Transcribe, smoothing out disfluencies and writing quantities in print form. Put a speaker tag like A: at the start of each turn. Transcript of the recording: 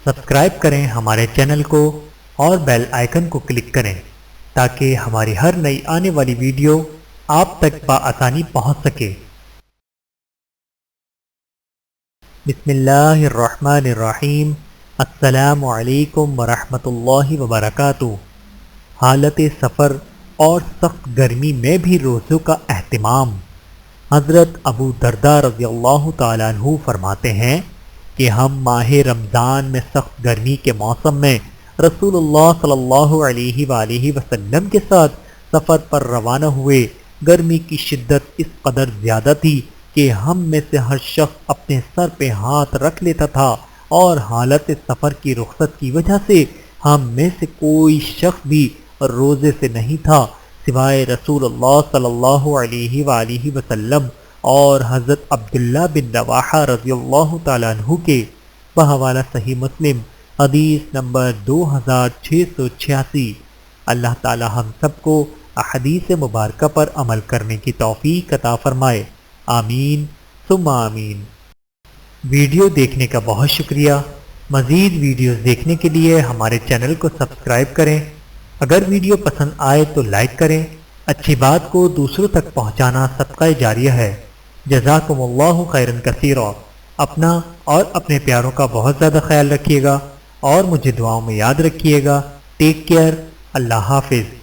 A: Subscribe کریں ہمارے channel کو اور بیل آئیکن کو کلک کریں تاکہ ہماری ہر نئی آنے والی ویڈیو آپ تک بآسانی پہنچ سکے۔ بسم اللہ الرحمن الرحیم۔ السلام علیکم ورحمۃ اللہ وبرکاتہ۔ حالت سفر اور سخت گرمی میں بھی روزوں کا اہتمام۔ حضرت ابو درداء رضی اللہ تعالیٰ عنہ فرماتے ہیں کہ ہم ماہ رمضان میں سخت گرمی کے موسم میں رسول اللہ صلی اللہ علیہ وآلہ وسلم کے ساتھ سفر پر روانہ ہوئے۔ گرمی کی شدت اس قدر زیادہ تھی کہ ہم میں سے ہر شخص اپنے سر پہ ہاتھ رکھ لیتا تھا، اور حالت سفر کی رخصت کی وجہ سے ہم میں سے کوئی شخص بھی روزے سے نہیں تھا سوائے رسول اللہ صلی اللہ علیہ وآلہ وسلم اور حضرت عبداللہ بن رواحہ رضی اللہ تعالیٰ عنہ کے۔ بحوالہ صحیح مسلم حدیث نمبر 2686۔ اللہ تعالی ہم سب کو احادیث مبارکہ پر عمل کرنے کی توفیق عطا فرمائے، آمین ثم آمین۔ ویڈیو دیکھنے کا بہت شکریہ۔ مزید ویڈیوز دیکھنے کے لیے ہمارے چینل کو سبسکرائب کریں۔ اگر ویڈیو پسند آئے تو لائک کریں۔ اچھی بات کو دوسروں تک پہنچانا صدقہ جاریہ ہے۔ جزاکم اللہ خیرا کثیرا۔ اپنا اور اپنے پیاروں کا بہت زیادہ خیال رکھیے گا اور مجھے دعاؤں میں یاد رکھیے گا۔ Take care. اللہ حافظ۔